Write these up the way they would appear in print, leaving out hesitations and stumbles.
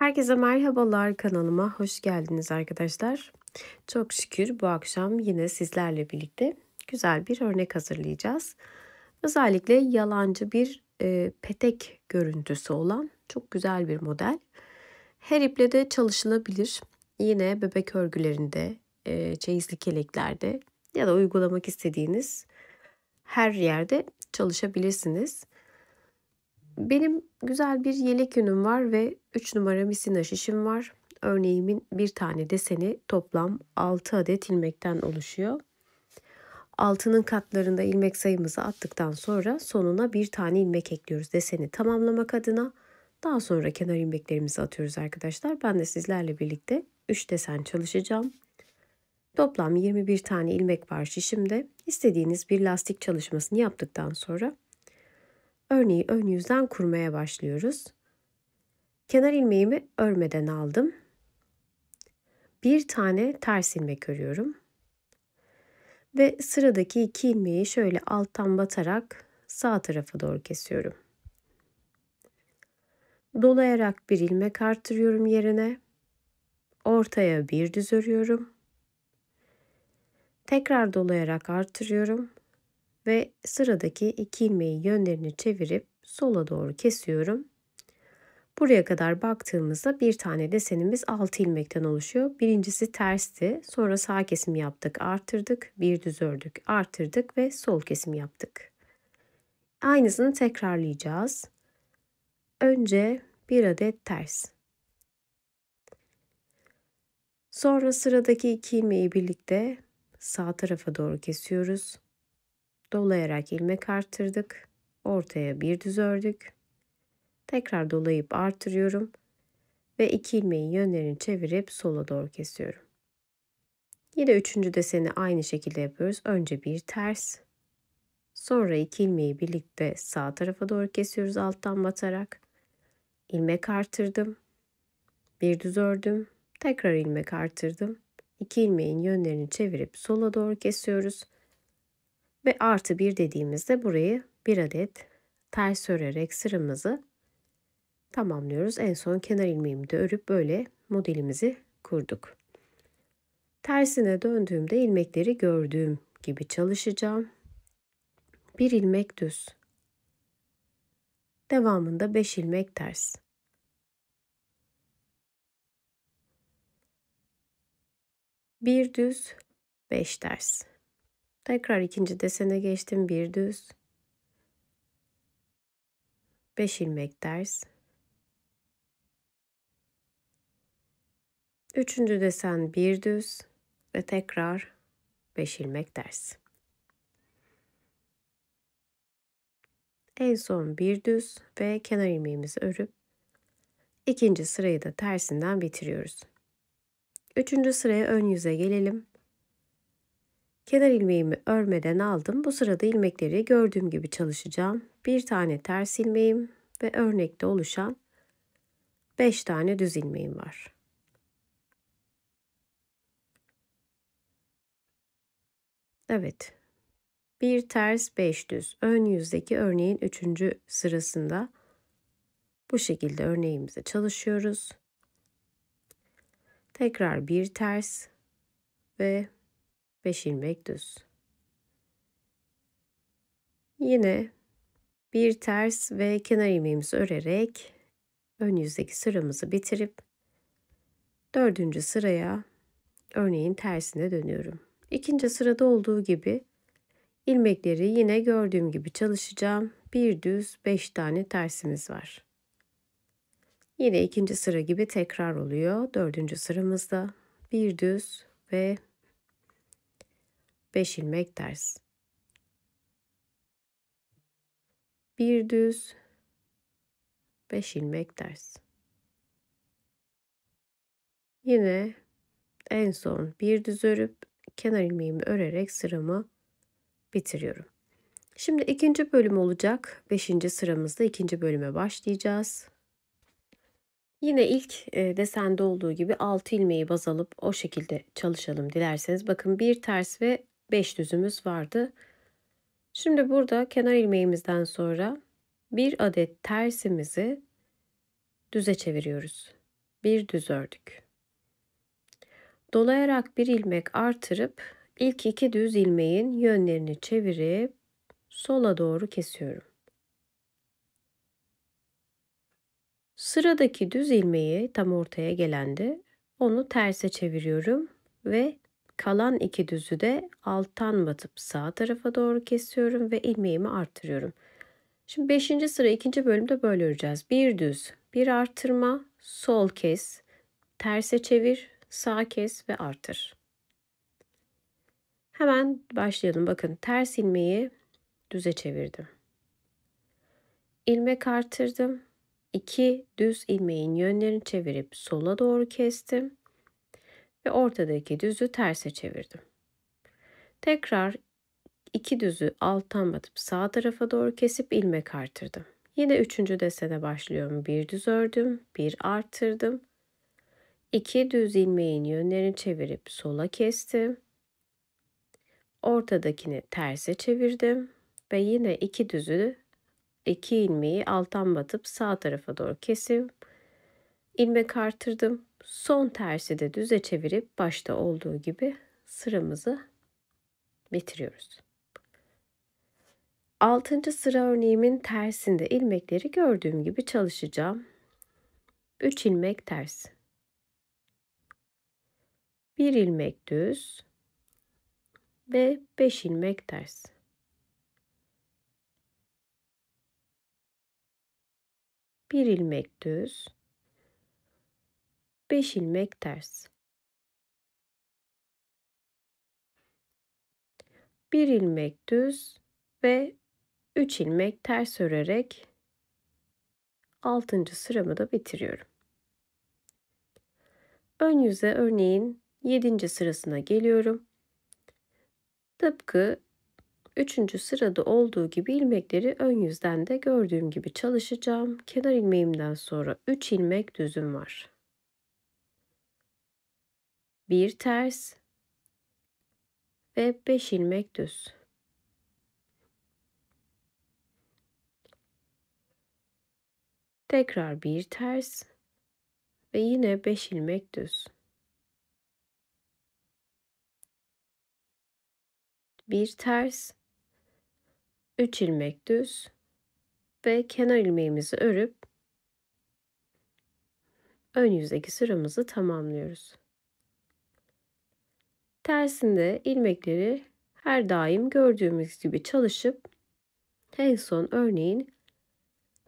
Herkese merhabalar, kanalıma hoş geldiniz arkadaşlar. Çok şükür bu akşam yine sizlerle birlikte güzel bir örnek hazırlayacağız. Özellikle yalancı bir petek görüntüsü olan çok güzel bir model. Her iple de çalışılabilir. Yine bebek örgülerinde, çeyizlik yeleklerde ya da uygulamak istediğiniz her yerde çalışabilirsiniz. Benim güzel bir yelek yünüm var ve 3 numara misina şişim var. Örneğimin bir tane deseni toplam 6 adet ilmekten oluşuyor. Altının katlarında ilmek sayımızı attıktan sonra sonuna bir tane ilmek ekliyoruz deseni tamamlamak adına. Daha sonra kenar ilmeklerimizi atıyoruz arkadaşlar. Ben de sizlerle birlikte 3 desen çalışacağım. Toplam 21 tane ilmek var şişimde. İstediğiniz bir lastik çalışmasını yaptıktan sonra örneği ön yüzden kurmaya başlıyoruz. Kenar ilmeğimi örmeden aldım. Bir tane ters ilmek örüyorum. Ve sıradaki 2 ilmeği şöyle alttan batarak sağ tarafa doğru kesiyorum. Dolayarak bir ilmek artırıyorum yerine. Ortaya bir düz örüyorum. Tekrar dolayarak artırıyorum. Ve sıradaki 2 ilmeği yönlerini çevirip sola doğru kesiyorum. Buraya kadar baktığımızda bir tane desenimiz 6 ilmekten oluşuyor. Birincisi tersti. Sonra sağ kesim yaptık, artırdık, bir düz ördük, artırdık ve sol kesim yaptık. Aynısını tekrarlayacağız. Önce bir adet ters. Sonra sıradaki 2 ilmeği birlikte sağ tarafa doğru kesiyoruz. Dolayarak ilmek artırdık. Ortaya bir düz ördük. Tekrar dolayıp artırıyorum. Ve 2 ilmeğin yönlerini çevirip sola doğru kesiyorum. Yine üçüncü deseni aynı şekilde yapıyoruz. Önce bir ters. Sonra 2 ilmeği birlikte sağ tarafa doğru kesiyoruz alttan batarak. İlmek artırdım. Bir düz ördüm. Tekrar ilmek artırdım. 2 ilmeğin yönlerini çevirip sola doğru kesiyoruz. Ve artı bir dediğimizde burayı bir adet ters örerek sıramızı tamamlıyoruz. En son kenar ilmeğimi de örüp böyle modelimizi kurduk. Tersine döndüğümde ilmekleri gördüğüm gibi çalışacağım. Bir ilmek düz. Devamında 5 ilmek ters. Bir düz, 5 ters. Tekrar ikinci desene geçtim. Bir düz, 5 ilmek ters. Üçüncü desen bir düz ve tekrar 5 ilmek ters. En son bir düz ve kenar ilmeğimizi örüp ikinci sırayı da tersinden bitiriyoruz. Üçüncü sıraya ön yüze gelelim. Kenar ilmeğimi örmeden aldım. Bu sırada ilmekleri gördüğüm gibi çalışacağım. Bir tane ters ilmeğim ve örnekte oluşan 5 tane düz ilmeğim var. Evet. Bir ters 5 düz. Ön yüzdeki örneğin 3. sırasında bu şekilde örneğimize çalışıyoruz. Tekrar bir ters ve 5 ilmek düz. Yine bir ters ve kenar ilmeğimizi örerek ön yüzdeki sıramızı bitirip 4. sıraya örneğin tersine dönüyorum. İkinci sırada olduğu gibi ilmekleri yine gördüğüm gibi çalışacağım. Bir düz 5 tane tersimiz var. Yine ikinci sıra gibi tekrar oluyor. 4. sıramızda bir düz ve 5 ilmek ters. Bir düz, 5 ilmek ters. Yine en son bir düz örüp kenar ilmeğimi örerek sıramı bitiriyorum. Şimdi ikinci bölüm olacak. 5. sıramızda ikinci bölüme başlayacağız. Yine ilk desende olduğu gibi 6 ilmeği baz alıp o şekilde çalışalım dilerseniz. Bakın bir ters ve 5 düzümüz vardı. Şimdi burada kenar ilmeğimizden sonra bir adet tersimizi düze çeviriyoruz. Bir düz ördük. Dolayarak bir ilmek artırıp ilk 2 düz ilmeğin yönlerini çevirip sola doğru kesiyorum. Sıradaki düz ilmeği tam ortaya gelende onu terse çeviriyorum ve kalan 2 düzü de alttan batıp sağ tarafa doğru kesiyorum ve ilmeğimi artırıyorum. Şimdi 5. sıra 2. bölümde böyle öreceğiz. Bir düz, bir artırma, sol kes, terse çevir, sağ kes ve artır. Hemen başlayalım. Bakın ters ilmeği düze çevirdim. İlmek artırdım. 2 düz ilmeğin yönlerini çevirip sola doğru kestim ve ortadaki düzü terse çevirdim. Tekrar 2 düzü alttan batıp sağ tarafa doğru kesip ilmek artırdım. Yine 3. desene başlıyorum. Bir düz ördüm, bir artırdım. 2 düz ilmeğin yönlerini çevirip sola kestim. Ortadakini terse çevirdim ve yine 2 düzü 2 ilmeği alttan batıp sağ tarafa doğru kesip ilmek artırdım. Son tersi de düze çevirip başta olduğu gibi sıramızı bitiriyoruz. 6. sıra örneğimin tersinde ilmekleri gördüğüm gibi çalışacağım. 3 ilmek ters. 1 ilmek düz ve 5 ilmek ters. 1 ilmek düz, 5 ilmek ters. 1 ilmek düz ve 3 ilmek ters örerek 6. sıramı da bitiriyorum. Ön yüze örneğin 7. sırasına geliyorum. Tıpkı 3. sırada olduğu gibi ilmekleri ön yüzden de gördüğüm gibi çalışacağım. Kenar ilmeğimden sonra 3 ilmek düzüm var. Bir ters ve 5 ilmek düz. Tekrar bir ters ve yine 5 ilmek düz. Bir ters, 3 ilmek düz ve kenar ilmeğimizi örüp ön yüzdeki sıramızı tamamlıyoruz. Tersinde ilmekleri her daim gördüğümüz gibi çalışıp en son örneğin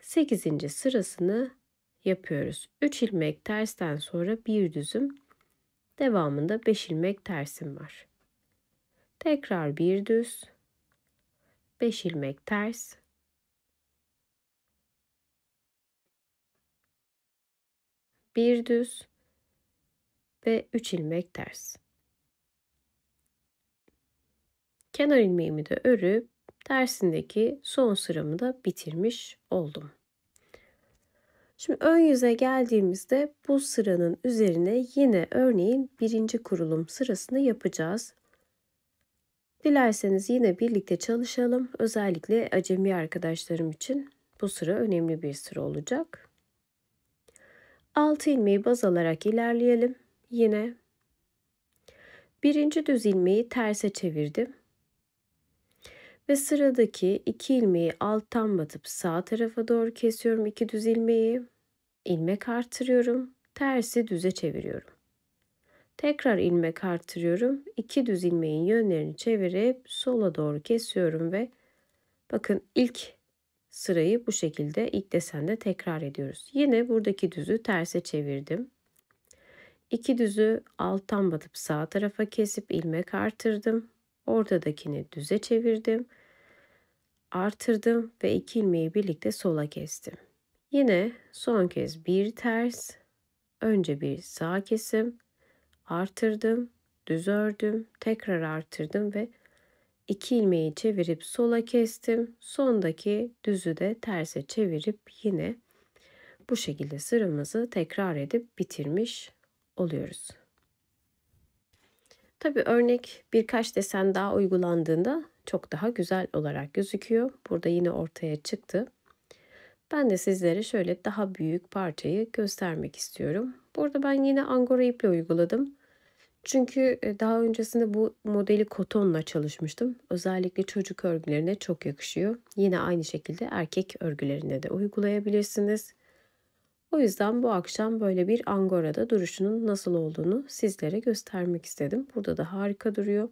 8. sırasını yapıyoruz. 3 ilmek tersten sonra bir düzüm, devamında 5 ilmek tersim var. Tekrar bir düz, 5 ilmek ters, bir düz ve 3 ilmek ters. Kenar ilmeğimi de örüp tersindeki son sıramı da bitirmiş oldum. Şimdi ön yüze geldiğimizde bu sıranın üzerine yine örneğin 1. kurulum sırasını yapacağız. Dilerseniz yine birlikte çalışalım. Özellikle acemi arkadaşlarım için bu sıra önemli bir sıra olacak. 6 ilmeği baz alarak ilerleyelim. Yine 1. düz ilmeği terse çevirdim. Ve sıradaki 2 ilmeği alttan batıp sağ tarafa doğru kesiyorum 2 düz ilmeği. İlmek artırıyorum. Tersi düze çeviriyorum. Tekrar ilmek artırıyorum. 2 düz ilmeğin yönlerini çevirip sola doğru kesiyorum ve bakın ilk sırayı bu şekilde ilk desende tekrar ediyoruz. Yine buradaki düzü terse çevirdim. 2 düzü alttan batıp sağ tarafa kesip ilmek artırdım. Ortadakini düze çevirdim. Artırdım ve 2 ilmeği birlikte sola kestim. Yine son kez bir ters, önce bir sağ kesim, artırdım, düz ördüm, tekrar artırdım ve 2 ilmeği çevirip sola kestim. Sondaki düzü de terse çevirip yine bu şekilde sıramızı tekrar edip bitirmiş oluyoruz. Tabii örnek birkaç desen daha uygulandığında çok daha güzel olarak gözüküyor. Burada yine ortaya çıktı. Ben de sizlere şöyle daha büyük parçayı göstermek istiyorum. Burada ben yine angora iple uyguladım. Çünkü, daha öncesinde bu modeli kotonla çalışmıştım. Özellikle çocuk örgülerine çok yakışıyor. Yine aynı şekilde erkek örgülerine de uygulayabilirsiniz. O yüzden bu akşam böyle bir angorada duruşunun nasıl olduğunu sizlere göstermek istedim. Burada da harika duruyor.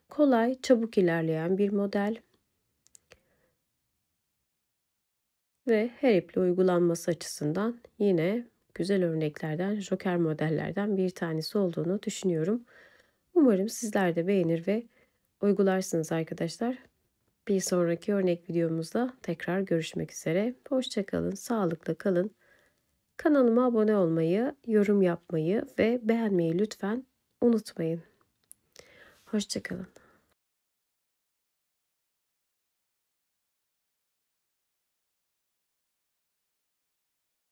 Kolay, çabuk ilerleyen bir model ve her iple uygulanması açısından yine güzel örneklerden, joker modellerden bir tanesi olduğunu düşünüyorum. Umarım sizler de beğenir ve uygularsınız arkadaşlar. Bir sonraki örnek videomuzda tekrar görüşmek üzere. Hoşça kalın, sağlıkla kalın. Kanalıma abone olmayı, yorum yapmayı ve beğenmeyi lütfen unutmayın. Hoşça kalın.